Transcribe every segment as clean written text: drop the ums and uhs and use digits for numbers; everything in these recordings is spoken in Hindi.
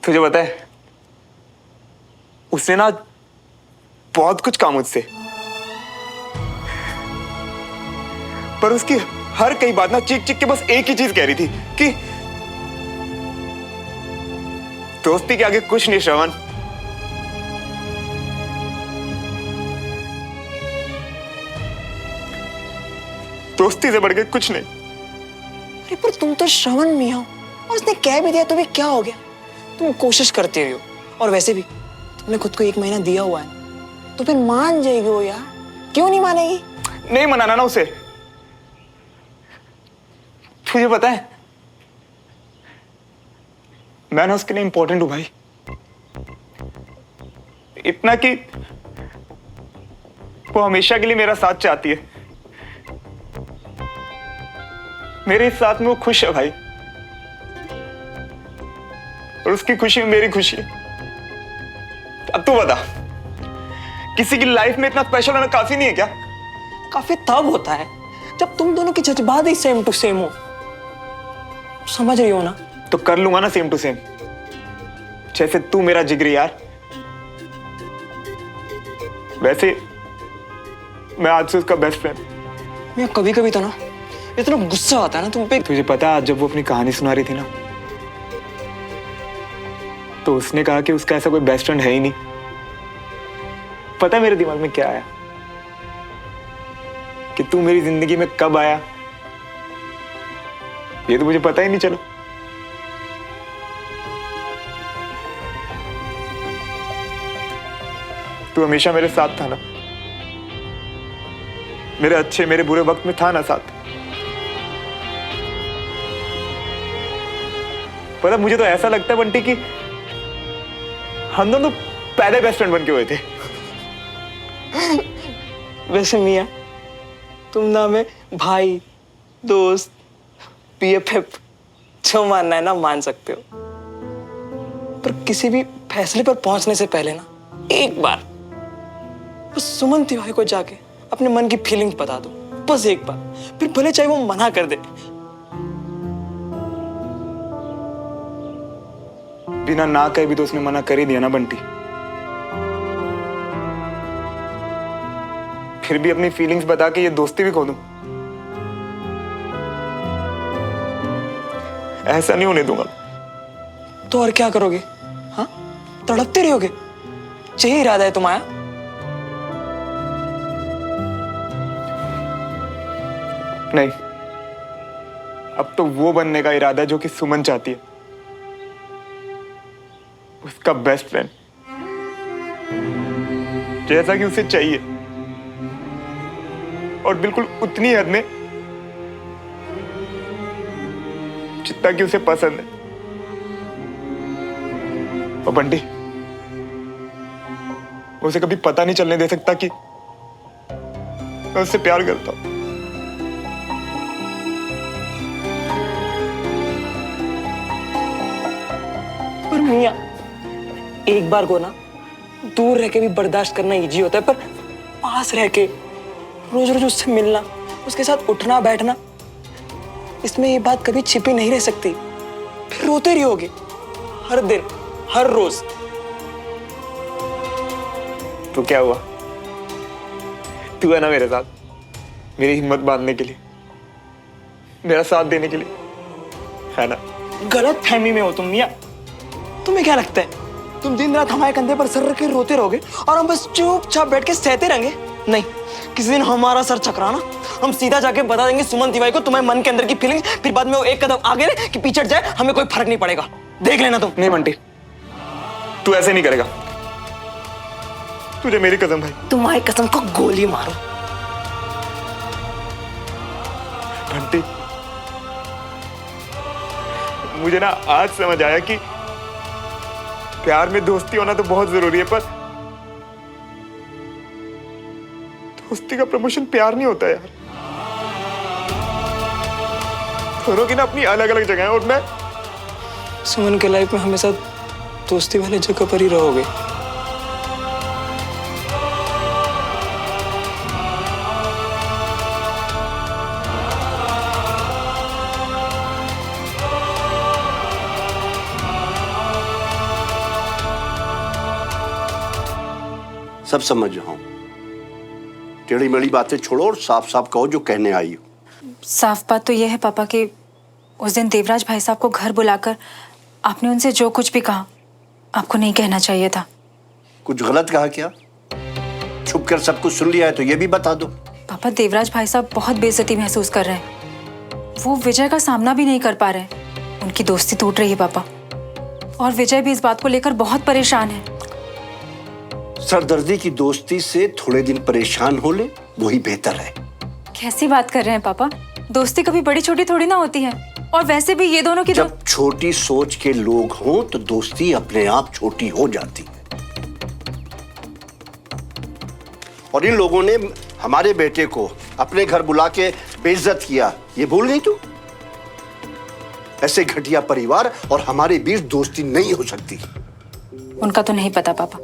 तुझे पता है उसने ना बहुत कुछ कहा मुझसे, पर उसकी हर कई बात ना चीख चीख के बस एक ही चीज कह रही थी कि दोस्ती के आगे कुछ नहीं श्रवण। दोस्ती से बढ़ के कुछ नहीं। अरे पर तुम तो श्रवण मियां हो और उसने कह भी दिया तो भी क्या हो गया? तुम कोशिश करते रहो, और वैसे भी तुमने खुद को 1 महीना दिया हुआ है तो फिर मान जाएगी वो यार, क्यों नहीं मानेगी? नहीं मनाना ना उसे। तुझे पता है मैं ना उसके लिए इंपॉर्टेंट हूं भाई, इतना कि वो हमेशा के लिए मेरा साथ चाहती है। मेरे साथ में वो खुश है भाई, और उसकी खुशी में मेरी खुशी। अब तू बता, किसी की लाइफ में इतना स्पेशल होना काफी नहीं है क्या? काफी तब होता है जब तुम दोनों की जज्बात ही सेम टू सेम हो। समझ रही हो ना? तो कर लूंगा ना सेम टू सेम, जैसे तू मेरा जिगरी यार, वैसे मैं आज से उसका बेस्ट फ्रेंड। मैं कभी कभी तो ना इतना गुस्सा आता है ना तुम पे। तुझे पता है आज जब वो अपनी कहानी सुना रही थी ना, तो उसने कहा कि उसका ऐसा कोई बेस्ट फ्रेंड है ही नहीं। पता है मेरे दिमाग में क्या आया? कि तू मेरी जिंदगी में कब आया ये तो मुझे पता ही नहीं चला। तू हमेशा मेरे साथ था ना, मेरे अच्छे मेरे बुरे वक्त में था ना साथ। पता मुझे तो ऐसा लगता है बंटी कि हम दोनों पहले बेस्ट फ्रेंड बन के हुए थे। वैसे मियां तुम ना हमें भाई, दोस्त, BFF जो मानना है ना मान सकते हो, पर किसी भी फैसले पर पहुंचने से पहले ना एक बार बस सुमन तिवारी को जाके अपने मन की फीलिंग्स बता दो, बस एक बार, फिर भले चाहे वो मना कर दे। बिना ना कहे भी तो उसने मना कर ही दिया ना बंटी। फिर भी अपनी फीलिंग्स बता के ये दोस्ती भी खो दूं? ऐसा नहीं होने दूंगा। तो और क्या करोगे? हाँ, तड़पते रहोगे? यही इरादा है तुम्हारा? नहीं, अब तो वो बनने का इरादा है जो कि सुमन चाहती है, उसका बेस्ट फ्रेंड, जैसा कि उसे चाहिए, और बिल्कुल उतनी हद में जितना कि उसे पसंद है। और बंटी, उसे कभी पता नहीं चलने दे सकता कि मैं उससे प्यार करता हूं। पर मियां एक बार को ना दूर रह के भी बर्दाश्त करना इजी होता है, पर पास रह के रोज रोज उससे मिलना, उसके साथ उठना बैठना, इसमें ये बात कभी छिपी नहीं रह सकती। फिर रोते रहोगे हर दिन हर रोज। तो क्या हुआ? तू है ना मेरे साथ, मेरी हिम्मत बांधने के लिए, मेरा साथ देने के लिए, है ना? गलत फहमी में हो तुम मियां। तुम्हें क्या लगता है तुम दिन रात हमारे कंधे पर सर रख के रोते रहोगे और हम बस चुपचाप बैठ के सहते रहेंगे? नहीं, किसी दिन हमारा सर चकराना, हम सीधा जाके बता देंगे सुमन तिवारी को तुम्हारे मन के अंदर की फीलिंग्स, फिर बाद में वो एक कदम आगे रहे कि पीछे हट जाए, हमें कोई फर्क नहीं पड़ेगा। देख लेना तुम। नहीं बंटी, तू ऐसे नहीं करेगा। तुझे मेरी कसम भाई। तुम्हारी कसम को गोली मारो। बंटी, मुझे ना आज समझ आया कि प्यार में दोस्ती होना तो बहुत जरूरी है, पर दोस्ती का प्रमोशन प्यार नहीं होता यार। दोनों की ना अपनी अलग अलग जगह है, और मैं सुमन के लाइफ में हमेशा दोस्ती वाले जगह पर ही रहोगे। सब समझ रहा हूँ। टेढ़ी मेढ़ी बातें छोड़ो और साफ साफ कहो जो कहने आई हो। साफ बात तो यह है पापा कि उस दिन देवराज भाई साहब को घर बुलाकर आपने उनसे जो कुछ भी कहा आपको नहीं कहना चाहिए था। कुछ गलत कहा क्या? छुप कर सब कुछ सुन लिया है तो ये भी बता दो। पापा देवराज भाई साहब बहुत बेइज्जती महसूस कर रहे हैं। वो विजय का सामना भी नहीं कर पा रहे हैं। उनकी दोस्ती टूट रही है पापा, और विजय भी इस बात को लेकर बहुत परेशान है। सरदर्दी की दोस्ती से थोड़े दिन परेशान हो ले, वही बेहतर है। कैसी बात कर रहे हैं पापा? दोस्ती कभी बड़ी छोटी थोड़ी ना होती है, और वैसे भी ये दोनों की जब छोटी सोच के लोग हों तो दोस्ती अपने आप छोटी हो जाती है। और इन लोगों ने हमारे बेटे को अपने घर बुला के बेइज्जत किया, ये भूल गई तू? ऐसे घटिया परिवार और हमारे बीच दोस्ती नहीं हो सकती। उनका तो नहीं पता पापा,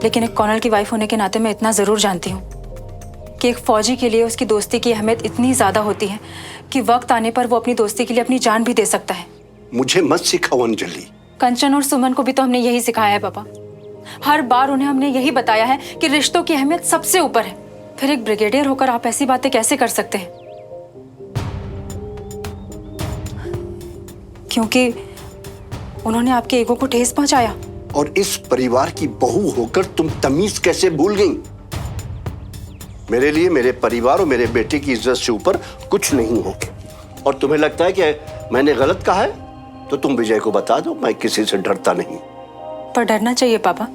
लेकिन एक कर्नल की वाइफ होने के नाते मैं इतना जरूर जानती हूँ कि एक फौजी के लिए उसकी दोस्ती की अहमियत इतनी ज्यादा होती है कि वक्त आने पर वो अपनी दोस्ती के लिए अपनी जान भी दे सकता है। मुझे मत सिखाओ अंजलि। कंचन और सुमन को भी तो हमने यही सिखाया है पापा। हर बार उन्हें हमने यही बताया है कि रिश्तों की अहमियत सबसे ऊपर है। फिर एक ब्रिगेडियर होकर आप ऐसी बातें कैसे कर सकते हैं? क्योंकि उन्होंने आपके ईगो को ठेस पहुंचाया। और इस परिवार की बहू होकर तुम तमीज कैसे भूल गई? मेरे लिए मेरे परिवार और मेरे बेटे की इज्जत से ऊपर कुछ नहीं हो। और तुम्हें लगता है कि मैंने गलत कहा है तो तुम विजय को बता दो, मैं किसी से डरता नहीं। पर डरना चाहिए पापा,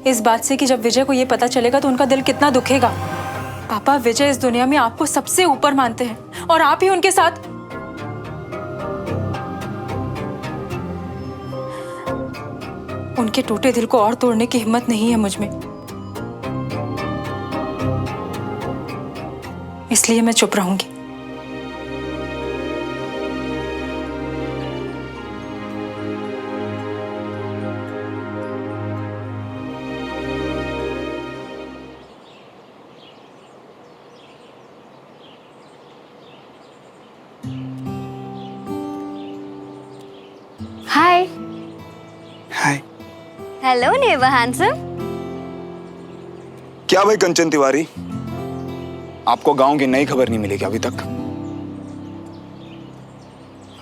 इस बात से कि जब विजय को ये पता चलेगा तो उनका दिल कितना दुखेगा। पापा, विजय इस दुनिया में आपको सबसे ऊपर मानते हैं और आप ही उनके साथ। उनके टूटे दिल को और तोड़ने की हिम्मत नहीं है मुझ में, इसलिए मैं चुप रहूंगी। Hi. Hi. Hello never handsome. क्या भाई कंचन तिवारी, आपको गांव की नई खबर नहीं मिली क्या अभी तक?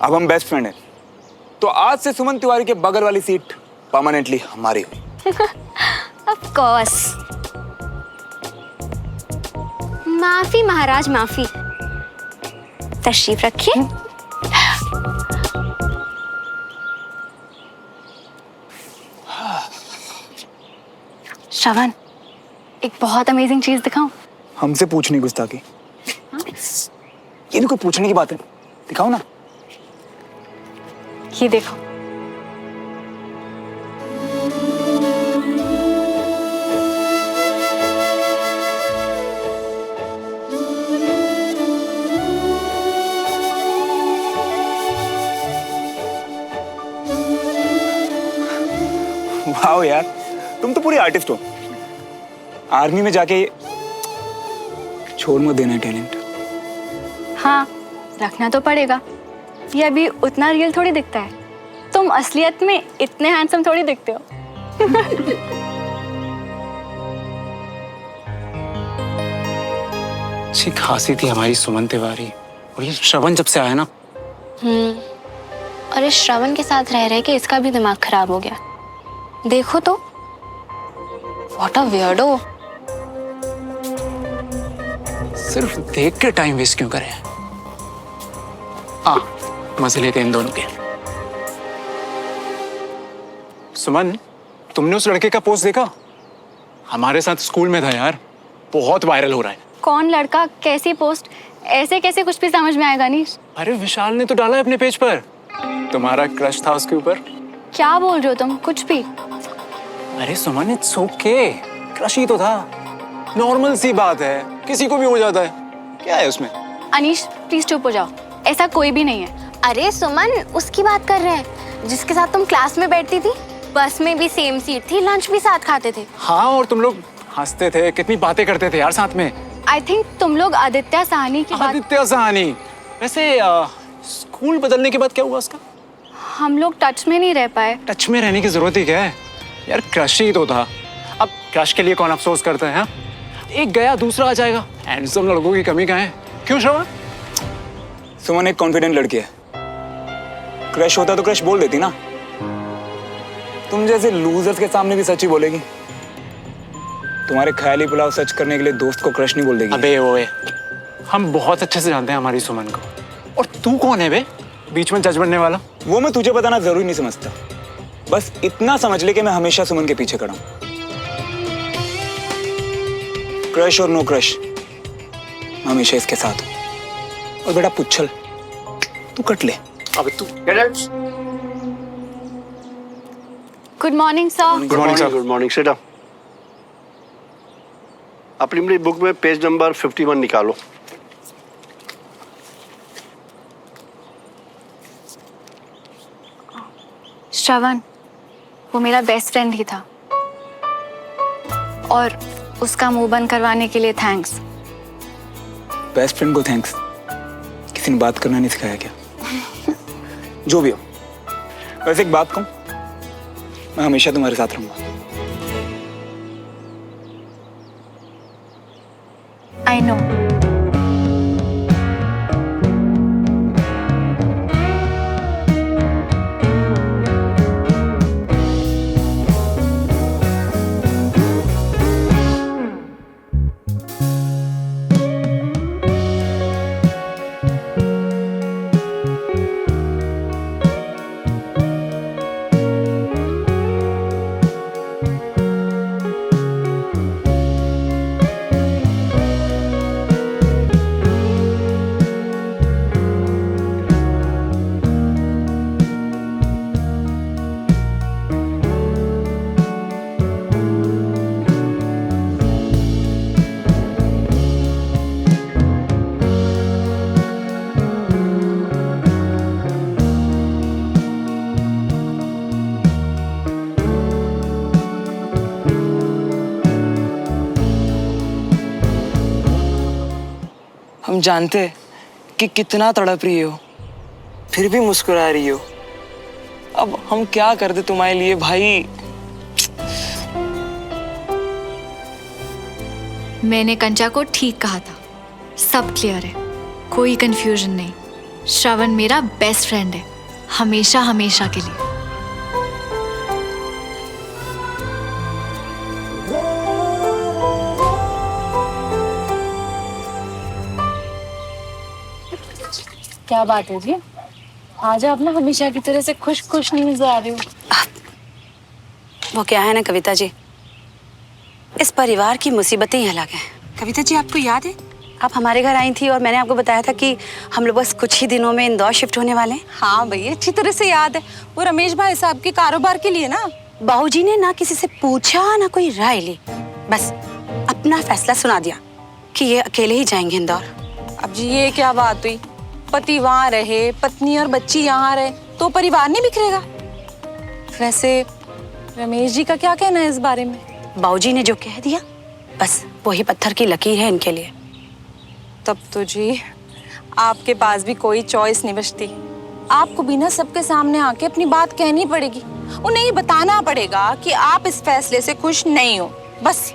अब हम बेस्ट फ्रेंड हैं, तो आज से सुमन तिवारी के बगल वाली सीट परमानेंटली हमारी हुई। Of course. माफी महाराज माफी। तशरीफ रखिए। श्रवण, एक बहुत अमेजिंग चीज दिखाऊं? हमसे पूछनी गुस्ताखी? ये भी कोई पूछने की बात है? दिखाओ ना। ये देखो। वाह यार, तुम तो पूरी आर्टिस्ट हो। आर्मी में जाके छोड़ मत देना टैलेंट। हाँ, रखना तो पड़ेगा। ये अभी उतना रियल थोड़ी दिखता है। तुम असलियत में इतने हैंडसम थोड़ी दिखते हो। अच्छी खासी थी हमारी सुमन तिवारी, और ये श्रवण जब से आया ना। और इस श्रवण के साथ रह रहे के इसका भी दिमाग खराब हो गया। देखो तो, व्हाट अ वियर्डो। सिर्फ देख के टाइम वेस्ट क्यों करें? मजे लेते इन दोनों के। सुमन, तुमने उस लड़के का पोस्ट देखा? हमारे साथ स्कूल में था यार, बहुत वायरल हो रहा है। कौन लड़का, कैसी पोस्ट? ऐसे कैसे कुछ भी समझ में आएगा नहीं। अरे विशाल ने तो डाला है अपने पेज पर, तुम्हारा क्रश था उसके ऊपर। क्या बोल रहे हो तुम? कुछ भी। अरे सुमन, इट्स ओके, क्रश ही तो था, नॉर्मल सी बात है, किसी को भी हो जाता है, क्या है उसमें? अनीश प्लीज चुप हो जाओ, ऐसा कोई भी नहीं है। अरे सुमन, उसकी बात कर रहे हैं जिसके साथ तुम क्लास में बैठती थी, बस में भी सेम सीट थी, लंच भी साथ खाते थे। हाँ, और तुम लोग हंसते थे, कितनी बातें करते थे यार साथ में। आई थिंक तुम लोग आदित्य साहनी की बात। आदित्य साहनी? वैसे स्कूल बदलने के बाद क्या हुआ उसका? हम लोग टच में नहीं रह पाए। टच में रहने की जरूरत ही क्या है यार, क्रश ही तो था। अब क्रश के लिए कौन अफसोस करता है? हाँ? एक गया दूसरा आ जाएगा। हैंडसम लड़कों की कमी कहाँ है? क्यों श्रवण? सुमन एक कॉन्फिडेंट लड़की है। क्रश होता तो क्रश बोल देती ना। तुम जैसे लूजर्स के सामने भी सच ही बोलेगी। तुम्हारे ख्याली पुलाव सच करने के लिए दोस्त को क्रश नहीं बोल देगी। अबे ओए, हम बहुत अच्छे से जानते हैं हमारी सुमन को। और तू कौन है बे, बीच में जज बनने वाला? वो मैं तुझे बताना जरूरी नहीं समझता। बस इतना समझ ले कि मैं हमेशा सुमन के पीछे खड़ा हूं। क्रश और नो क्रश, मैं हमेशा इसके साथ हूं। और बेटा पुच्छल, तू कट ले। अबे तू good morning sir. Good morning, good morning. Sit down. अपनी मेरी बुक में पेज नंबर 51 निकालो। श्रवण, वो मेरा बेस्ट फ्रेंड ही था और उसका मुंह बंद करवाने के लिए थैंक्स। बेस्ट फ्रेंड को थैंक्स? किसी ने बात करना नहीं सिखाया क्या? जो भी हो, वैसे एक बात कहूं, मैं हमेशा तुम्हारे साथ रहूंगा। I know. हम जानते हैं कि कितना तड़प रही हो, फिर भी मुस्कुरा रही हो। अब हम क्या कर दे तुम्हारे लिए भाई। मैंने कंचा को ठीक कहा था। सब क्लियर है, कोई कंफ्यूजन नहीं। श्रवण मेरा बेस्ट फ्रेंड है, हमेशा हमेशा के लिए। क्या बात है जी, आज आप ना हमेशा की तरह से खुश खुश नहीं नजर आ रही हो। वो क्या है ना कविता जी, इस परिवार की मुसीबतें ही अलग हैं। कविता जी, आपको याद है आप हमारे घर आई थी और मैंने आपको बताया था कि हम लोग बस कुछ ही दिनों में इंदौर शिफ्ट होने वाले हैं। हाँ भैया, अच्छी तरह से याद है। वो रमेश भाई साहब के कारोबार के लिए ना। बाबूजी ने ना किसी से पूछा ना कोई राय ली, बस अपना फैसला सुना दिया कि ये अकेले ही जाएंगे इंदौर। अब जी ये क्या बात हुई? पति वहाँ रहे, पत्नी और बच्ची यहाँ रहे, तो परिवार नहीं बिखरेगा? वैसे रमेश जी का क्या कहना है इस बारे में? बाबूजी ने जो कह दिया बस वही पत्थर की लकीर है इनके लिए। तब तो जी आपके पास भी कोई चॉइस नहीं बचती। आपको भी ना सबके सामने आके अपनी बात कहनी पड़ेगी। उन्हें ये बताना पड़ेगा कि आप इस फैसले से खुश नहीं हो, बस।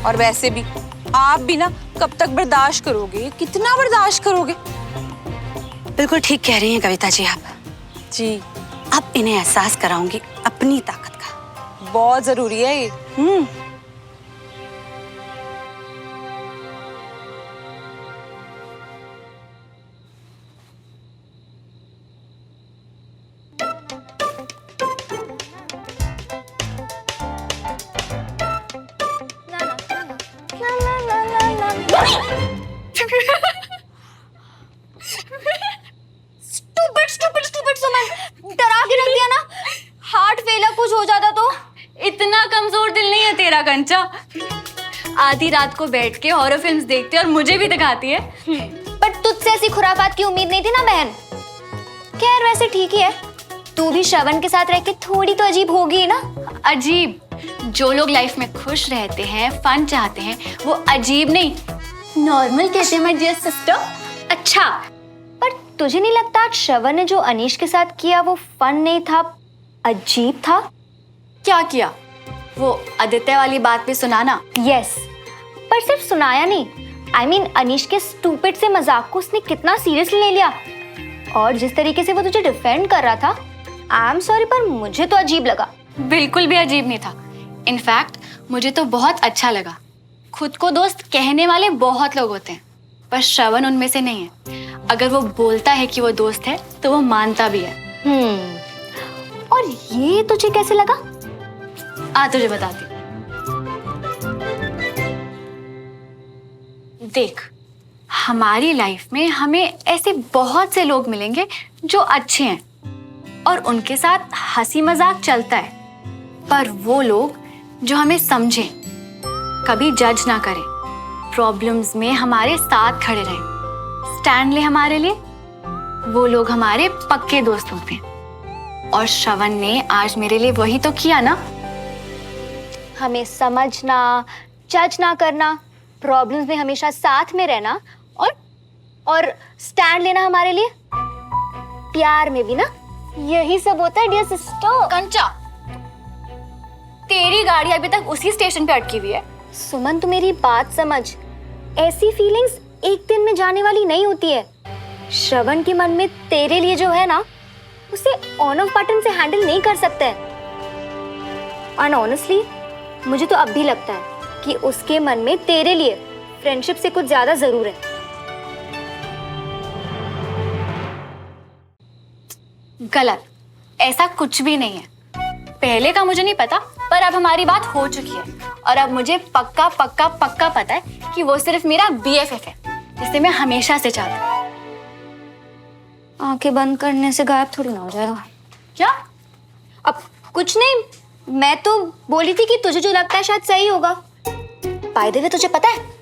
और वैसे भी आप भी ना कब तक बर्दाश्त करोगे, कितना बर्दाश्त करोगे? बिल्कुल ठीक कह रही हैं कविता जी आप। जी, अब इन्हें एहसास कराऊंगी अपनी ताकत का। बहुत जरूरी है ये। स्टूपिड सुमन, डरा के रख दिया ना। हार्ट फेल कुछ हो जाता तो। इतना कमजोर दिल नहीं है तेरा कंचा। आधी रात को बैठ के हॉरर फिल्म्स देखती है और मुझे भी दिखाती है। पर तुझसे ऐसी खुराफात की उम्मीद नहीं थी ना बहन। खैर वैसे ठीक ही है, तू भी श्रवण के साथ रह के थोड़ी तो अजीब होगी ना। अजीब? जो लोग लाइफ में खुश रहते हैं, फन चाहते हैं, वो अजीब नहीं, नॉर्मल कहते हैं माय डियर सिस्टर। अच्छा, पर तुझे नहीं लगता आज श्रवण ने जो अनीश के साथ किया वो फन नहीं था, अजीब था? क्या किया? वो आदित्य वाली बात भी सुनाना। यस, पर सिर्फ सुनाया नहीं, I mean, अनीश के स्टूपिड से मजाक को उसने कितना सीरियसली ले लिया, और जिस तरीके से वो तुझे डिफेंड कर रहा था, आई एम सॉरी पर मुझे तो अजीब लगा। बिल्कुल भी अजीब नहीं था, इनफैक्ट मुझे तो बहुत अच्छा लगा। खुद को दोस्त कहने वाले बहुत लोग होते हैं, पर श्रवण उनमें से नहीं है। अगर वो बोलता है कि वो दोस्त है तो वो मानता भी है। और ये तुझे कैसे लगा? तुझे बताती। देख, हमारी लाइफ में हमें ऐसे बहुत से लोग मिलेंगे जो अच्छे हैं और उनके साथ हंसी मजाक चलता है, पर वो लोग जो हमें समझें, कभी जज ना करें, प्रॉब्लम्स में हमारे साथ खड़े रहें, स्टैंड ले हमारे लिए, वो लोग हमारे पक्के दोस्त होते हैं। और श्रवण ने आज मेरे लिए वही तो किया ना। हमें समझना, जज ना करना, प्रॉब्लम्स में हमेशा साथ में रहना और स्टैंड लेना हमारे लिए। प्यार में भी ना यही सब होता है डियर सिस्टर। कंचा, तेरी गाड़ी अभी तक उसी स्टेशन पे अटकी हुई है। सुमन, तू मेरी बात समझ, ऐसी फीलिंग्स एक दिन में जाने वाली नहीं होती है। श्रवण के मन में तेरे लिए जो है ना, उसे ऑन ऑफ बटन से हैंडल नहीं कर सकते हैं। और ऑनेस्टली मुझे तो अब भी लगता है कि उसके मन में तेरे लिए फ्रेंडशिप से कुछ ज्यादा जरूर है। गलत, ऐसा कुछ भी नहीं है। पहले का मुझे नहीं पता, पर अब हमारी बात हो चुकी है और अब मुझे पक्का पक्का पक्का पता है कि वो सिर्फ मेरा BFF है, जिसे मैं हमेशा से चाहती हूँ। आंखें बंद करने से गायब थोड़ी ना हो जाएगा। क्या? अब कुछ नहीं, मैं तो बोली थी कि तुझे जो लगता है शायद सही होगा। बाय द वे, तुझे पता है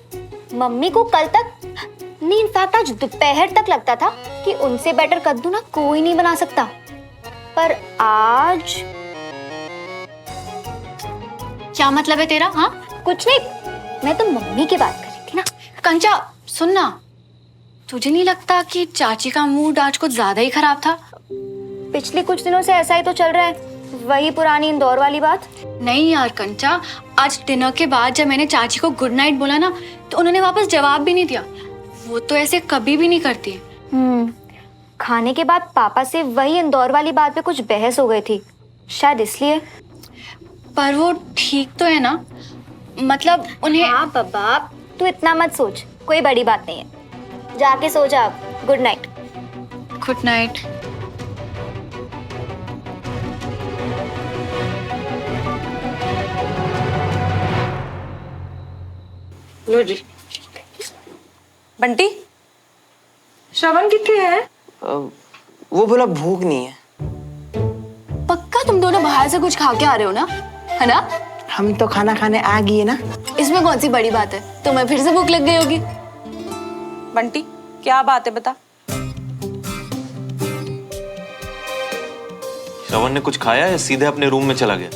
मम्मी को कल तक नहीं, इनफैक्ट आज दोपहर तक लगता था कि उनसे बेटर कद्दू ना कोई नहीं बना सकता, पर आज क्या मतलब है तेरा? हाँ, कुछ नहीं, मैं तो मम्मी की बात कर रही थी ना। कंचा सुनना, तुझे नहीं लगता कि चाची का मूड आज कुछ ज्यादा ही खराब था? पिछले कुछ दिनों से ऐसा ही तो चल रहा है, वही पुरानी इंदौर वाली बात। नहीं यार कंचा, आज डिनर के बाद जब मैंने चाची को गुड नाइट बोला ना, तो उन्होंने वापस जवाब भी नहीं दिया। वो तो ऐसे कभी भी नहीं करती है। खाने के बाद पापा से वही इंदौर वाली बात पे कुछ बहस हो गई थी, शायद इसलिए। पर वो ठीक तो है ना? मतलब उन्हें। हाँ बाबा, तू इतना मत सोच, कोई बड़ी बात नहीं है। जाके सो जा अब। Good night. Good night. लो जी। बंटी, श्रवण कितने है? वो बोला भूख नहीं है। पक्का तुम दोनों बाहर से कुछ खा के आ रहे हो ना, है ना? हम तो खाना खाने आ गए ना। इसमें कौन सी बड़ी बात है? तुम्हें फिर से भूख लग गई होगी। बंटी, क्या बात है बता। श्रवण ने कुछ खाया या सीधे अपने रूम में चला गया?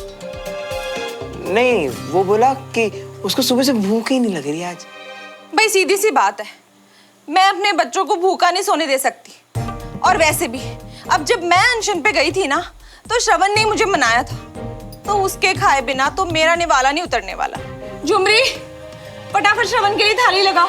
नहीं, वो बोला कि उसको सुबह से भूख ही नहीं लग रही आज। भाई सीधी सी बात है, मैं अपने बच्चों को भूखा नहीं सोने दे सकती। और वैसे भी अब जब मैं अनशन पे गई थी ना, तो श्रवण ने मुझे मनाया था, तो उसके खाए बिना तो मेरा निवाला नहीं उतरने वाला। झुमरी, फटाफट श्रवण के लिए थाली लगा।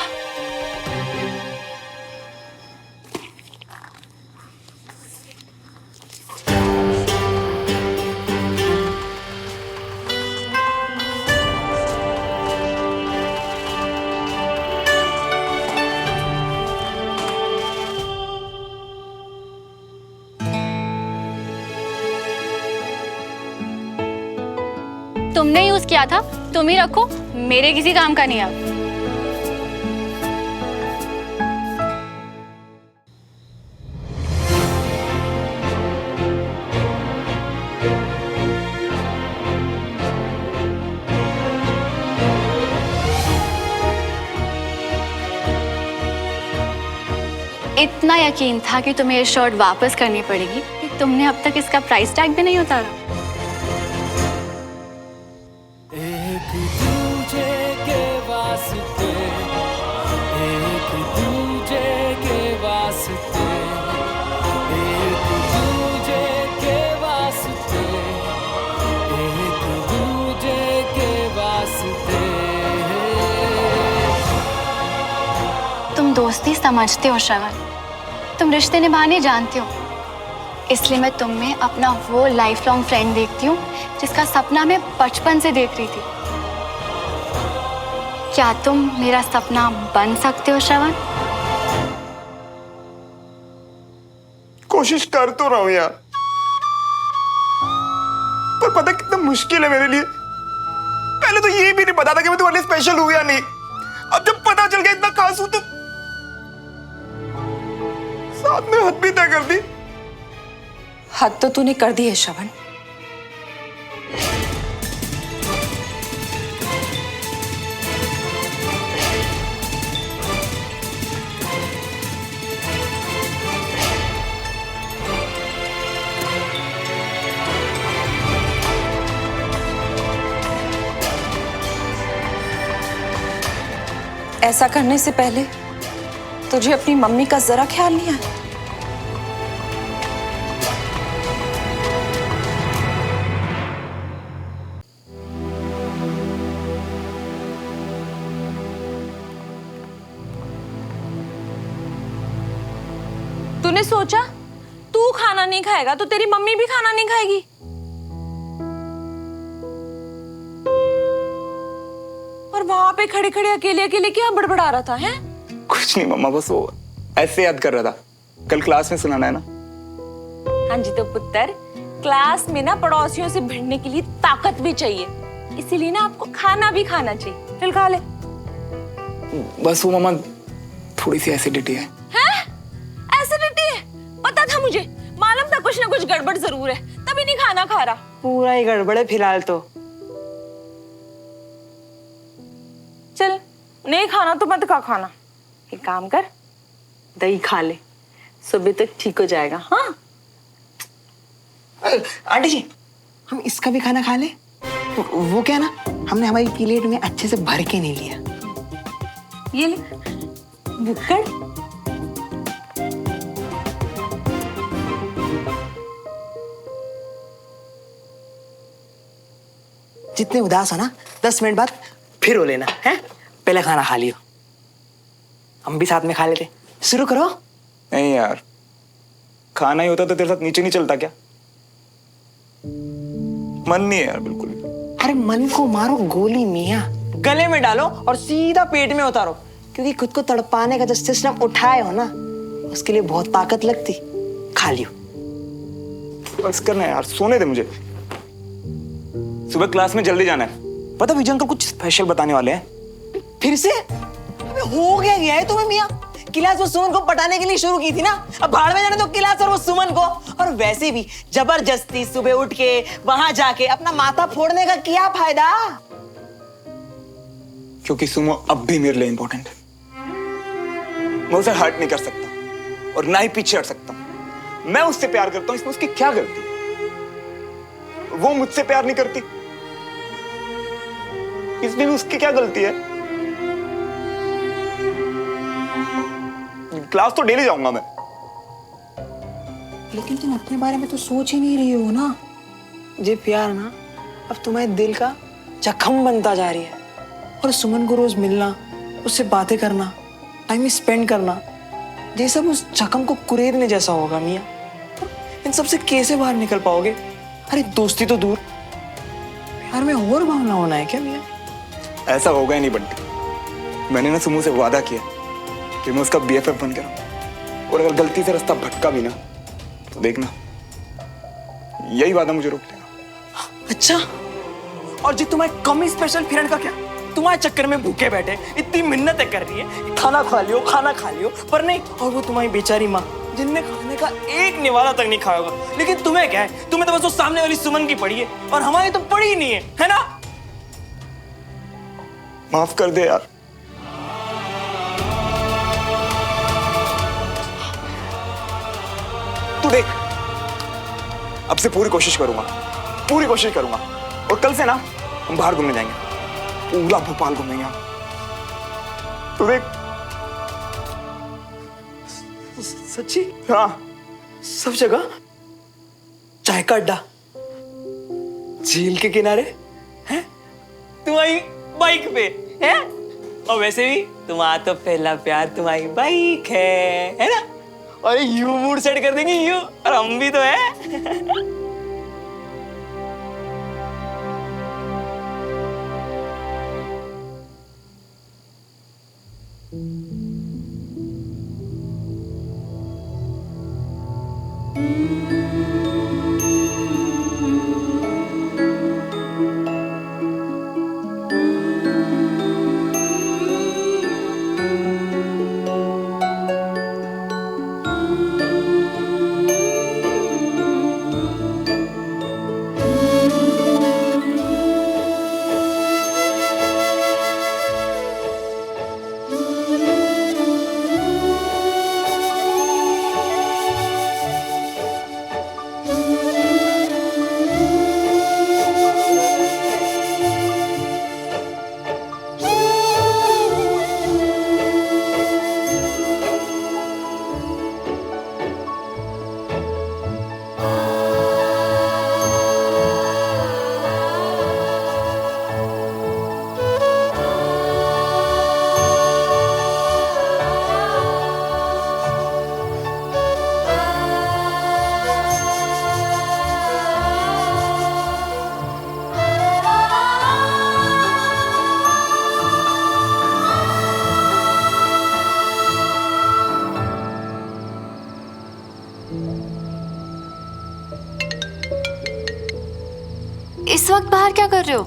तुमने यूज किया था, तुम ही रखो, मेरे किसी काम का नहीं है अब। इतना यकीन था कि तुम्हें ये शर्ट वापस करनी पड़ेगी कि तुमने अब तक इसका प्राइस टैग भी नहीं उतारा। दोस्ती समझते हो श्रवण, तुम रिश्ते निभाने जानते हो, इसलिए मैं तुम में अपना वो लाइफ लॉन्ग फ्रेंड देखती हूँ जिसका सपना मैं बचपन से देख रही थी। क्या तुम मेरा सपना बन सकते हो श्रवण? कोशिश कर तो रहा हूं यार, पर पता कितना मुश्किल है मेरे लिए। पहले तो ये भी नहीं पता था कि मैं तुम्हारे लिए स्पेशल हूं या नहीं। अब जब पता चल गया इतना खास हूं तो साथ में हद भी तय कर दी। हद तो तूने कर दी है श्रवण। ऐसा करने से पहले तुझे अपनी मम्मी का जरा ख्याल नहीं आया? तूने सोचा तू खाना नहीं खाएगा तो तेरी मम्मी भी खाना नहीं खाएगी? और वहां पे खड़े खड़े अकेले अकेले क्या बड़बड़ा रहा था है? कुछ नहीं मम्मा, बस वो ऐसे याद कर रहा था, कल क्लास में सुनाना है ना। हाँ जी, तो पुत्र क्लास में ना पड़ोसियों से भिड़ने के लिए ताकत भी चाहिए, इसीलिए ना आपको खाना भी खाना चाहिए। चल खा ले। बस वो मम्मा थोड़ी सी एसिडिटी है। एसिडिटी है? पता था मुझे, मालूम था कुछ ना कुछ गड़बड़ जरूर है, तभी नहीं खाना खा रहा। पूरा ही गड़बड़ है फिलहाल तो। चल नहीं खाना तो मत खा खाना, एक काम कर दही खा ले, सुबह तक ठीक हो जाएगा। हाँ आंटी जी, हम इसका भी खाना खा ले। वो क्या ना, हमने हमारी प्लेट में अच्छे से भर के नहीं लिया। ये ले भुक्कड़। जितने उदास हो ना 10 मिनट बाद फिर हो लेना है। पहले खाना खा लियो, हम भी साथ में खा लेते। शुरू करो। नहीं यार, खाना ही होता तो तेरे साथ नीचे नहीं चलता क्या? मन नहीं है यार बिल्कुल। अरे मन को मारो गोली मियाँ, गले में डालो और सीधा पेट में उतारो, क्योंकि खुद को तड़पाने का जो सिस्टम उठाए हो ना, उसके लिए बहुत ताकत लगती। खा लियो। बस करना यार, सोने दे मुझे। सुबह क्लास में जल्दी जाना है। पता विजय अंकल कुछ स्पेशल बताने वाले हैं। फिर से? अबे हो गया है तुम्हें मियाँ। क्लास वो सुमन को पटाने के लिए शुरू की थी ना, अब भाड़ में जाने दो क्लास और वो सुमन को। और वैसे भी जबरदस्ती सुबह उठ के वहां जाके अपना माथा फोड़ने का क्या फायदा? क्योंकि सुमो अब भी मेरे लिए इंपॉर्टेंट है। मैं उसे हर्ट नहीं कर सकता और ना ही पीछे हट सकता। मैं उससे प्यार करता हूं, इसमें उसकी क्या गलती? वो मुझसे प्यार नहीं करती, इसमें भी उसकी क्या गलती है? क्लास तो डेली जाऊंगा मैं। लेकिन तुम अपने बारे में तो सोच ही नहीं रही हो ना। ये प्यार ना अब तुम्हारे दिल का जख्म बनता जा रही है। और सुमन को रोज मिलना, उससे बातें करना, टाइम स्पेंड करना, ये सब उस जख्म को कुरेदने जैसा होगा मियाँ। इन सबसे कैसे बाहर निकल पाओगे? अरे दोस्ती तो दूर, प्यार में और भावना होना है क्या मियाँ? ऐसा होगा ही नहीं बंटी। मैंने ना सुमो से वादा किया कि मैं उसका BFF बन के रहूं, और अगर गलती से रास्ता भटका भी ना तो देखना, यही वादा मुझे रोक लेगा। अच्छा, और जी तुम्हारे कमी स्पेशल फ्रेंड का क्या? तुम्हारे चक्कर में भूखे बैठे इतनी मिन्नतें कर रही है, खाना खा लियो, खाना खा लियो, पर नहीं। और वो तुम्हारी बेचारी माँ जिनने खाने का एक निवाला तक नहीं खाया होगा। लेकिन तुम्हें क्या है, तुम्हें तो बस वो सामने वाली सुमन की पड़ी है, और हमारी तो पड़ी ही नहीं है ना? माफ कर दे यार। तू देख, अब से पूरी कोशिश करूंगा, पूरी कोशिश करूंगा। और कल से ना हम बाहर घूमने जाएंगे, पूरा भोपाल घूमेंगे हम। तू देख। सच्ची? हाँ, सब जगह चाय का अड्डा, झील के किनारे, हैं? तुम्हारी बाइक पे, हैं? और वैसे भी तुम्हारा तो पहला प्यार तुम्हारी बाइक है ना? और यू मूड सेट कर देंगे यू, और हम भी तो है। इस वक्त बाहर क्या कर रहे हो?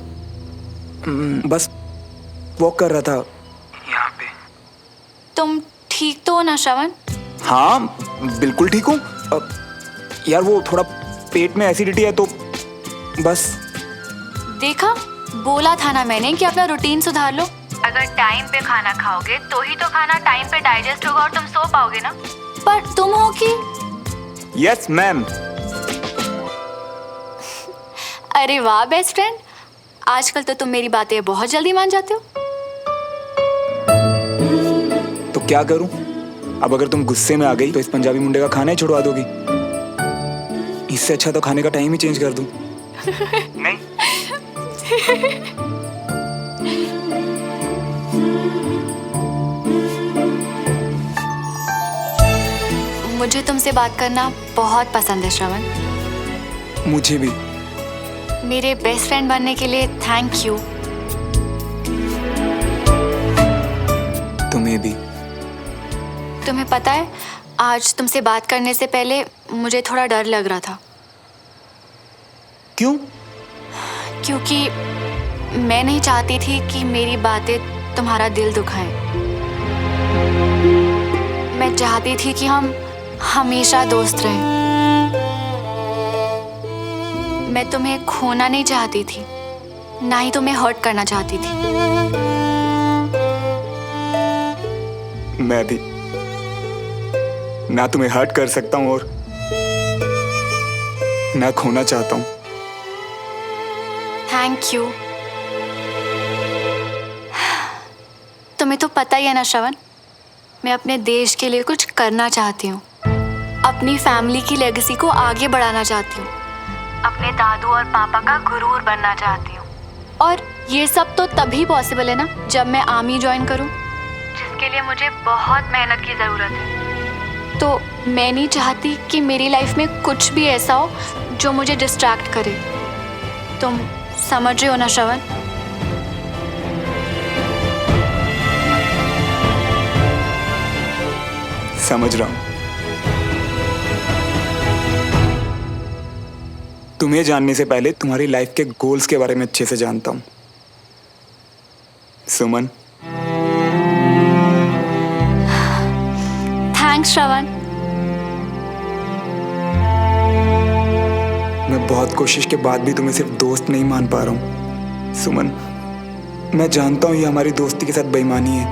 बस वॉक कर रहा था यहाँ पे। तुम ठीक तो हो ना श्रवण? हाँ बिल्कुल ठीक हूँ। यार वो थोड़ा पेट में एसिडिटी है तो बस। देखा, बोला था ना मैंने कि अपना रूटीन सुधार लो। अगर टाइम पे खाना खाओगे तो ही तो खाना टाइम पे डाइजेस्ट होगा और तुम सो पाओगे ना। पर तुम हो कि? Yes ma'am. अरे वाह बेस्ट फ्रेंड, आजकल तो तुम मेरी बातें बहुत जल्दी मान जाते हो। तो क्या करूं? अब अगर तुम गुस्से में आ गई तो इस पंजाबी मुंडे का खाना ही छुड़वा दोगी। इससे अच्छा तो खाने का टाइम ही चेंज कर दूं। नहीं। मुझे तुमसे बात करना बहुत पसंद है श्रवण। मुझे भी। मेरे बेस्ट फ्रेंड बनने के लिए थैंक यू। तुम्हें भी। तुम्हें पता है, आज तुमसे बात करने से पहले मुझे थोड़ा डर लग रहा था। क्यों? क्योंकि मैं नहीं चाहती थी कि मेरी बातें तुम्हारा दिल दुखाएं। मैं चाहती थी कि हम हमेशा दोस्त रहें। मैं तुम्हें खोना नहीं चाहती थी, ना ही तुम्हें हर्ट करना चाहती थी। मैं भी ना तुम्हें हर्ट कर सकता हूं और ना खोना चाहता हूं। Thank you. तुम्हें तो पता ही है ना श्रवण, मैं अपने देश के लिए कुछ करना चाहती हूँ। अपनी फैमिली की लेगेसी को आगे बढ़ाना चाहती हूँ। अपने दादू और पापा का गुरूर बनना चाहती हूँ। और ये सब तो तभी पॉसिबल है ना जब मैं आर्मी ज्वाइन करूँ, जिसके लिए मुझे बहुत मेहनत की ज़रूरत है। तो मैं नहीं चाहती कि मेरी लाइफ में कुछ भी ऐसा हो जो मुझे डिस्ट्रैक्ट करे। तुम समझ रहे हो ना श्रवण? समझ रहा हूं। तुम्हें जानने से पहले तुम्हारी लाइफ के गोल्स के बारे में अच्छे से जानता हूं सुमन। थैंक्स श्रवण। मैं बहुत कोशिश के बाद भी तुम्हें सिर्फ दोस्त नहीं मान पा रहा हूं सुमन। मैं जानता हूं ये हमारी दोस्ती के साथ बेईमानी है,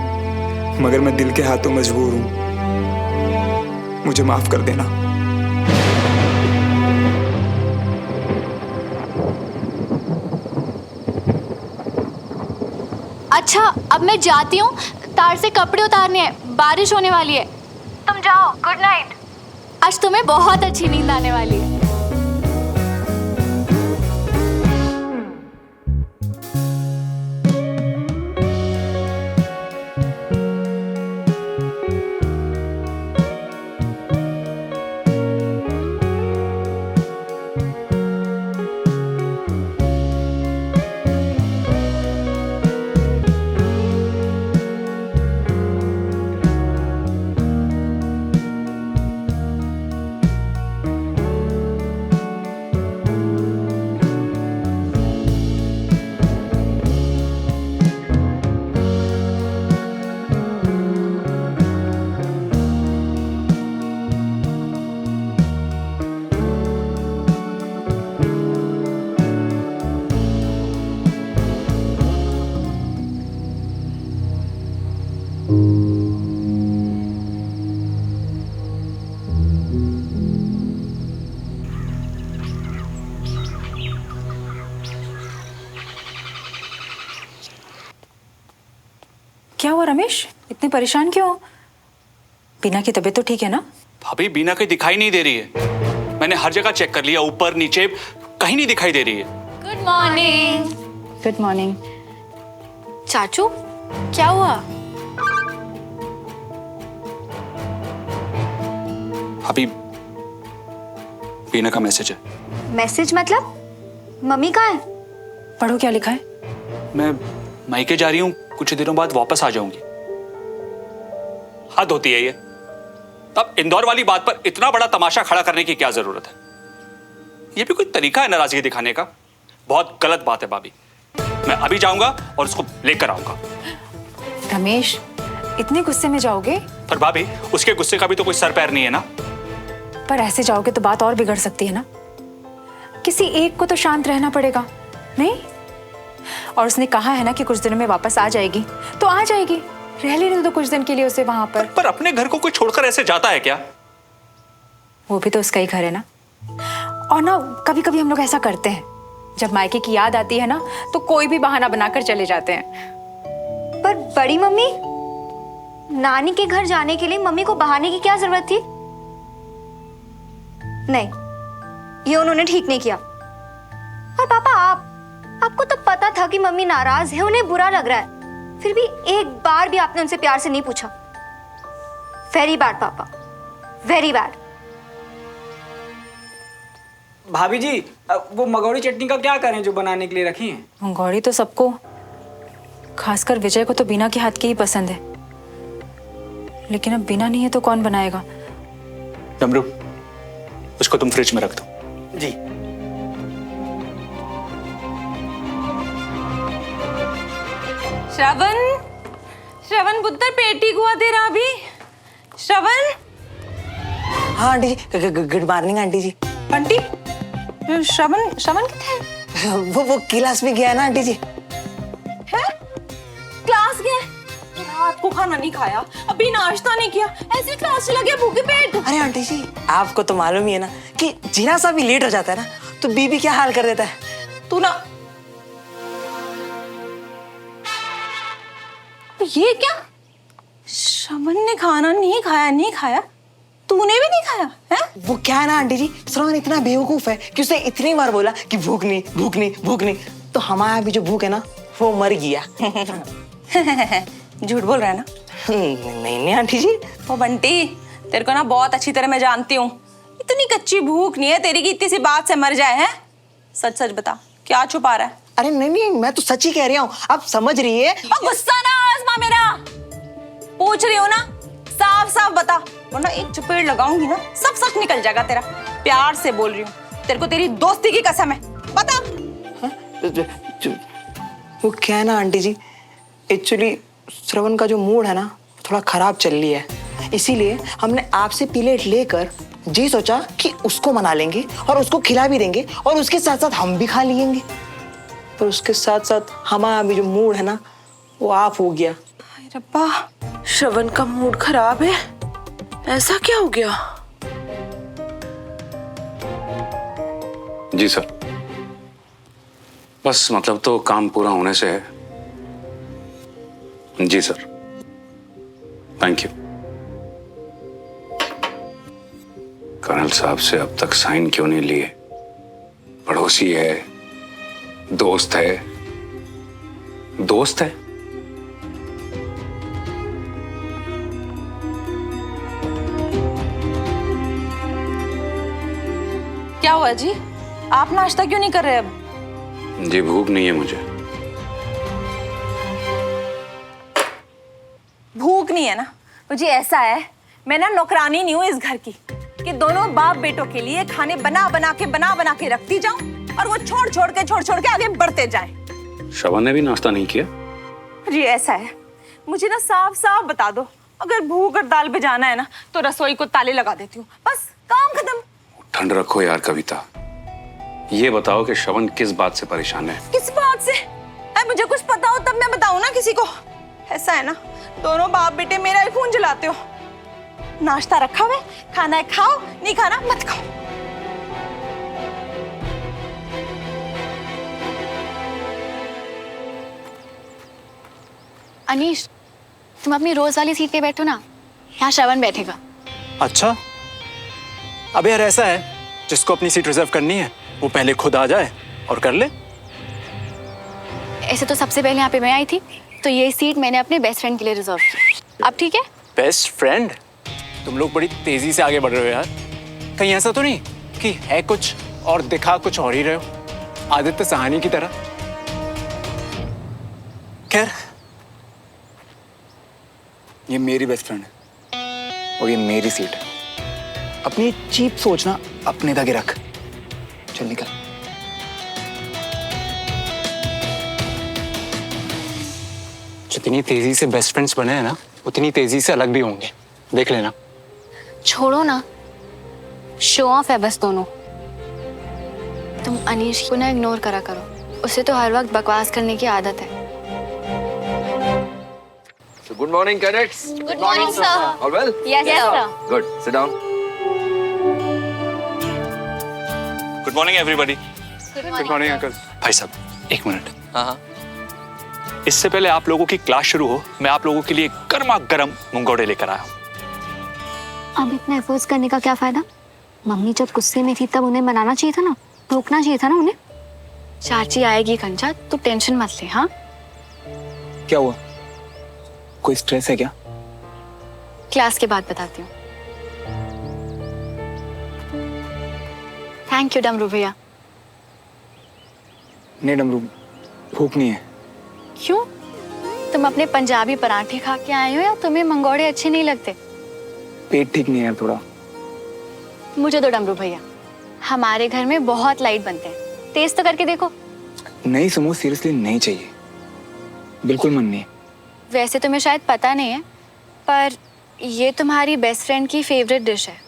मगर मैं दिल के हाथों मजबूर हूं। मुझे माफ कर देना। अच्छा, अब मैं जाती हूँ, तार से कपड़े उतारने हैं, बारिश होने वाली है। तुम जाओ, गुड नाइट। आज तुम्हें बहुत अच्छी नींद आने वाली है। क्या हुआ रमेश, इतने परेशान क्यों हो? बीना की तबीयत तो ठीक है ना? भाभी बीना कहीं दिखाई नहीं दे रही है। मैंने हर जगह चेक कर लिया, ऊपर नीचे, कहीं नहीं दिखाई दे रही है। Good morning. Good morning. चाचू क्या हुआ? भाभी बीना का मैसेज है। मैसेज मतलब? मम्मी कहाँ है? पढ़ो क्या लिखा है। मैं मायके जा रही हूँ, कुछ दिनों बाद वापस आ जाऊंगी। हद होती है ये। तब इंदौर वाली बात पर इतना बड़ा तमाशा खड़ा करने की क्या जरूरत है? ये भी कोई तरीका है नाराजगी दिखाने का? बहुत गलत बात है भाभी। मैं अभी जाऊंगा और उसको लेकर आऊंगा। रमेश, इतने गुस्से में जाओगे? पर भाभी उसके गुस्से का भी तो कोई सर पैर नहीं है ना। पर ऐसे जाओगे तो बात और बिगड़ सकती है ना। किसी एक को तो शांत रहना पड़ेगा, नहीं? और उसने कहा है ना कि कुछ दिनों में वापस आ जाएगी, तो आ जाएगी। रह लेने दो कुछ दिन के लिए उसे वहां पर। अपने घर को कोई छोड़कर ऐसे जाता है क्या? वो भी तो उसका ही घर है ना। और ना कभी कभी हम लोग ऐसा करते हैं, जब मायके की याद आती है ना तो कोई भी बहाना बनाकर चले जाते हैं। पर बड़ी मम्मी, नानी के घर जाने के लिए मम्मी को बहाने की क्या जरूरत थी? नहीं, ये उन्होंने ठीक नहीं किया। और पापा, आपको तो पता था कि मम्मी नाराज है, उन्हें बुरा लग रहा है, फिर भी एक बार भी आपने उनसे प्यार से नहीं पूछा। वेरी बैड पापा, वेरी बैड। भाभी जी, वो मगौड़ी चटनी का क्या करें जो बनाने के लिए रखी है? मंगौड़ी तो सबको, खासकर विजय को तो बीना के हाथ की ही पसंद है। लेकिन अब बीना नहीं है तो कौन बनाएगा? डमरू, उसको तुम फ्रिज में रख दो। जी। श्रवण, श्रवण पुत्र पेटी हुआ तेरा अभी। श्रवण। हाँ आंटी जी, गुड मॉर्निंग आंटी जी। आंटी, श्रवण, श्रवण कितने है? वो क्लास में गया है ना आंटी जी। है? क्लास गया? रात को खाना नहीं खाया, अभी नाश्ता नहीं किया, ऐसे क्लास चला गया भूखे पेट। अरे आंटी जी, आपको तो मालूम ही है ना कि जीना सा भी लेट हो जाता है ना तो बीबी क्या हाल कर देता है। तू ना, ये क्या? श्रवण ने खाना नहीं खाया, तूने भी नहीं खाया है? वो क्या है ना आंटी जी, श्रवण इतना बेवकूफ है कि उसने इतनी बार बोला कि भूख नहीं, तो हमारा भी जो भूख है ना वो मर गया। झूठ बोल रहा है ना? नहीं आंटी जी। ओ बंटी, तेरे को ना बहुत अच्छी तरह मैं जानती हूँ, इतनी कच्ची भूख नहीं है तेरी की इतनी सी बात से मर जाए। है सच सच बता, क्या छुपा रहा है? अरे नहीं, मैं तो सच ही कह रही हूँ, आप समझ रही है। गुस्सा ना आजमा मेरा, पूछ रही हो ना, साफ साफ बता, वरना एक चपेट लगाऊंगी ना सब सच निकल जाएगा तेरा। प्यार से बोल रही हूँ, तेरे को तेरी दोस्ती की कसम है, बता। वो क्या है ना आंटी जी, एक्चुअली श्रवण का जो मूड है ना थोड़ा खराब चल रही है, इसीलिए हमने आपसे प्लेट लेकर जी सोचा कि उसको मना लेंगे और उसको खिला भी देंगे और उसके साथ साथ हम भी खा लेंगे। पर उसके साथ साथ हमारा भी जो मूड है ना वो ऑफ हो गया। रब्बा, श्रवण का मूड खराब है, ऐसा क्या हो गया? जी सर, बस मतलब तो काम पूरा होने से है। जी सर, थैंक यू। कर्नल साहब से अब तक साइन क्यों नहीं लिए? पड़ोसी है, दोस्त है। क्या हुआ जी, आप नाश्ता क्यों नहीं कर रहे अब? जी भूख नहीं है मुझे। भूख नहीं है ना? मुझे ऐसा है, मैं ना नौकरानी नहीं हूँ इस घर की कि दोनों बाप बेटों के लिए खाने बना बना के रखती जाऊं और वो छोड़ के आगे बढ़ते जाएं। श्रवण ने भी नाश्ता नहीं किया? जी ऐसा है, मुझे ना साफ साफ बता दो, अगर भूख और दाल पे जाना है ना तो रसोई को ताले लगा देती हूँ, बस काम खत्म। ठंड रखो यार कविता, ये बताओ कि श्रवण किस बात से परेशान है? किस बात से? मुझे कुछ पता हो तब मैं बताऊं ना किसी को। ऐसा है ना, दोनों बाप बेटे मेरा ही खून जलाते हो। नाश्ता रखा हुआ है, खाना है खाओ, नहीं खाना मत खाओ। अनीश, तुम अपनी रोज वाली सीट पे बैठो ना, यहाँ श्रवण बैठेगा। अच्छा, अब यार ऐसा है, जिसको अपनी सीट रिजर्व करनी है वो पहले खुद आ जाए और कर ले। ऐसे तो सबसे पहले यहाँ पे मैं आई थी, तो ये सीट मैंने अपने बेस्ट फ्रेंड के लिए रिजर्व की। अब ठीक है? Best friend? तुम लोग बड़ी तेजी से आगे बढ़ रहे हो यार। कहीं ऐसा तो नहीं कि है कुछ और दिखा कुछ और ही रहे हो, आदित्य सहानी की तरह? खैर, ये मेरी बेस्ट फ्रेंड है और ये मेरी सीट है। अपनी चीप सोचना अपने तक ही रख। चल निकल। जितनी तेजी से बेस्ट फ्रेंड्स बने हैं ना, उतनी तेजी से अलग भी होंगे, देख लेना। छोड़ो ना, शो ऑफ है बस दोनों। तुम अनीश को ना इग्नोर करा करो, उसे तो हर वक्त बकवास करने की आदत है। So good morning, cadets. Good morning, sir. All well? Yes, sir. Good. Sit down. Good morning everybody. Good morning uncle. भाई साहब, एक मिनट। हाँ। इससे पहले आप लोगों की क्लास शुरू हो, मैं आप लोगों के लिए गर्मा गर्म मुंगौड़े लेकर आया हूँ। अब इतना एफर्ट्स करने का क्या फायदा? मम्मी जब गुस्से में थी तब उन्हें मनाना चाहिए था ना, रोकना चाहिए था ना उन्हें। चाची आएगी कंचा, तू टेंशन मत ले। हाँ, क्या हुआ? कोई स्ट्रेस है क्या? क्लास के बाद बताती हूँ। थैंक यू डमरू भैया। नहीं डमरू, भूख नहीं है। क्यों? तुम अपने पंजाबी पराठे खा के आए हो या तुम्हें मंगोड़े अच्छे नहीं लगते? पेट ठीक नहीं है यार थोड़ा। मुझे दो डमरू भैया, हमारे घर में बहुत लाइट बनते हैं, टेस्ट तो करके देखो। नहीं सुमो, सीरियसली नहीं चाहिए, बिल्कुल मन नहीं। वैसे तुम्हें शायद पता नहीं है, पर ये तुम्हारी बेस्ट फ्रेंड की फेवरेट डिश है।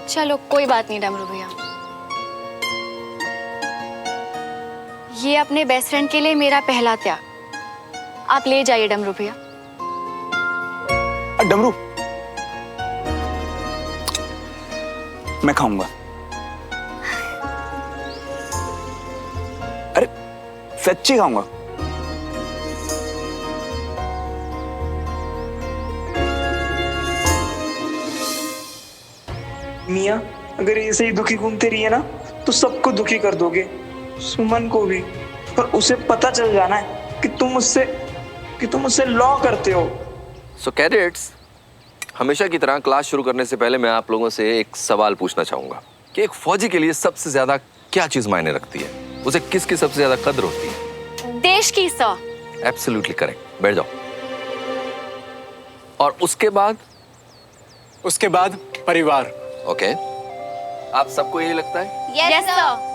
चलो कोई बात नहीं डमरू भैया, ये अपने बेस्ट फ्रेंड के लिए मेरा पहला त्याग। आप ले जाइए डमरू भैया। डमरू, मैं खाऊंगा। अरे सच्ची खाऊंगा। मियाँ, अगर ऐसे ही दुखी घूमते रहिए ना तो सबको दुखी कर दोगे, सुमन को भी। पर उसे पता चल जाना है कि तुम मुझसे लॉ करते हो। So cadets, हमेशा की तरह क्लास शुरू करने से पहले मैं आप लोगों से एक सवाल पूछना चाहूंगा कि एक फौजी के लिए सबसे ज्यादा क्या चीज मायने रखती है? उसे किसकी सबसे ज्यादा कद्र होती है? देश की सर। Absolutely correct. बैठ जाओ। और उसके बाद? उसके बाद परिवार। ओके, आप सबको यही लगता है? Yes sir.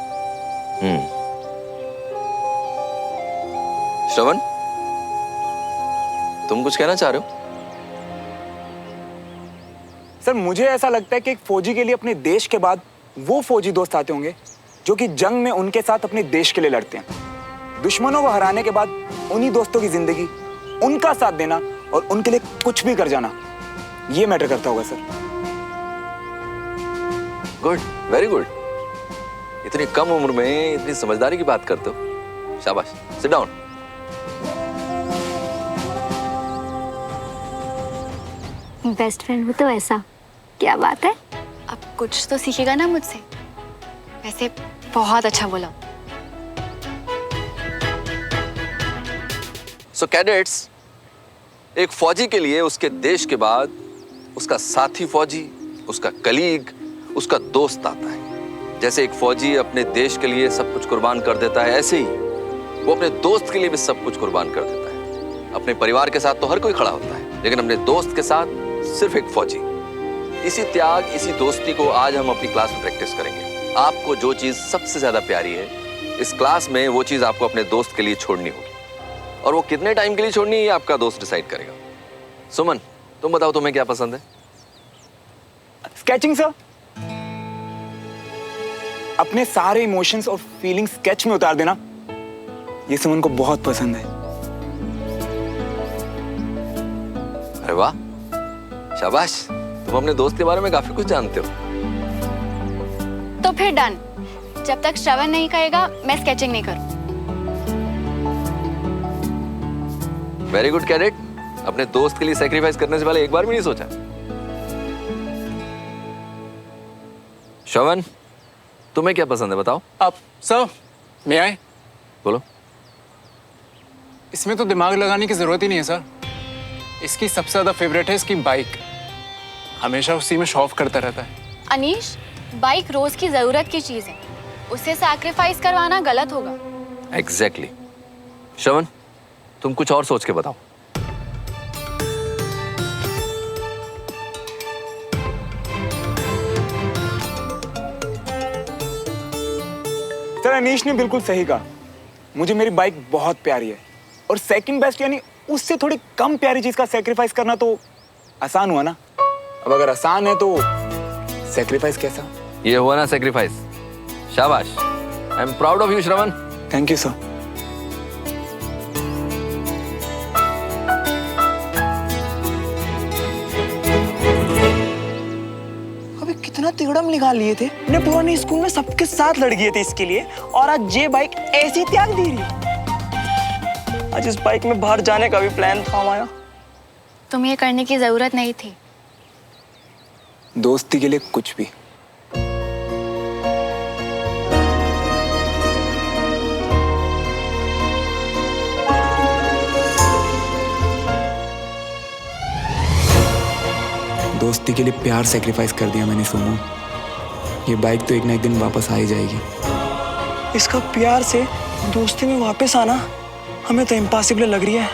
श्रवण, तुम कुछ कहना चाह रहे हो? सर मुझे ऐसा लगता है कि एक फौजी के लिए अपने देश के बाद वो फौजी दोस्त आते होंगे जो कि जंग में उनके साथ अपने देश के लिए लड़ते हैं। दुश्मनों को हराने के बाद उन्हीं दोस्तों की जिंदगी, उनका साथ देना और उनके लिए कुछ भी कर जाना, ये मैटर करता होगा सर। Good, very good. इतनी कम उम्र में इतनी समझदारी की बात करते हो, शाबाश। Sit down. बेस्ट फ्रेंड हो तो ऐसा, क्या बात है? अब कुछ तो सीखेगा ना मुझसे। वैसे बहुत अच्छा बोला। सो कैडेट्स, एक फौजी के लिए उसके देश के बाद उसका साथी फौजी, उसका कलीग, उसका दोस्त आता है। जैसे एक फौजी अपने देश के लिए सब कुछ कुर्बान कर देता है, ऐसे ही वो अपने दोस्त के लिए भी सब कुछ कुर्बान कर देता है। अपने परिवार के साथ तो हर कोई खड़ा होता है, लेकिन अपने दोस्त के साथ सिर्फ एक फौजी। इसी त्याग, इसी दोस्ती को आज हम अपनी क्लास में प्रैक्टिस करेंगे। आपको जो चीज सबसे ज्यादा प्यारी है इस क्लास में, वो चीज आपको अपने दोस्त के लिए छोड़नी होगी, और वो कितने टाइम के लिए छोड़नी है ये आपका दोस्त डिसाइड करेगा। सुमन, तुम बताओ तुम्हें क्या पसंद है? Sketching sir. अपने सारे इमोशंस और फीलिंग्स स्केच में उतार देना, ये सुमन को बहुत पसंद है। अरे वाह, शाबाश। तुम अपने दोस्त के बारे में काफी कुछ जानते हो। तो फिर डन। जब तक श्रवण नहीं कहेगा मैं स्केचिंग नहीं करूँ। Very good cadet. अपने दोस्त के लिए सैक्रिफाइस करने से पहले एक बार भी नहीं सोचा। श्रवण, तुम्हें क्या पसंद है बताओ। अब सर मैं आए। बोलो। इसमें तो दिमाग लगाने की जरूरत ही नहीं है सर। इसकी सबसे ज्यादा फेवरेट है इसकी बाइक। हमेशा उसी में शो ऑफ करता रहता है। अनीश, बाइक रोज की जरूरत की चीज है, उसे सैक्रिफाइस करवाना गलत होगा। एग्जैक्टली। श्रवण, तुम कुछ और सोच के बताओ। सर अनीश ने बिल्कुल सही कहा। मुझे मेरी बाइक बहुत प्यारी है और सेकंड बेस्ट यानी उससे थोड़ी कम प्यारी चीज का सैक्रिफाइस करना तो आसान हुआ ना। अब अगर आसान है तो सैक्रिफाइस कैसा? ये हुआ ना सैक्रिफाइस। शाबाश। I am proud of you Shravan. Thank you sir. अबे कितना तिगड़म निकाल लिए थे। ने पुराने स्कूल में सबके साथ लड़ गए थे इसके लिए, और आज ये बाइक ऐसी त्याग दे रही। आज इस बाइक में बाहर जाने का भी प्लान था हमारा। तुम्हें ये करने की जरूरत नहीं थी। दोस्ती के लिए कुछ भी। दोस्ती के लिए प्यार सैक्रिफाइस कर दिया मैंने सोनू। ये बाइक तो एक ना एक दिन वापस आ ही जाएगी। इसका प्यार से दोस्ती में वापस आना हमें तो इम्पॉसिबल लग रही है।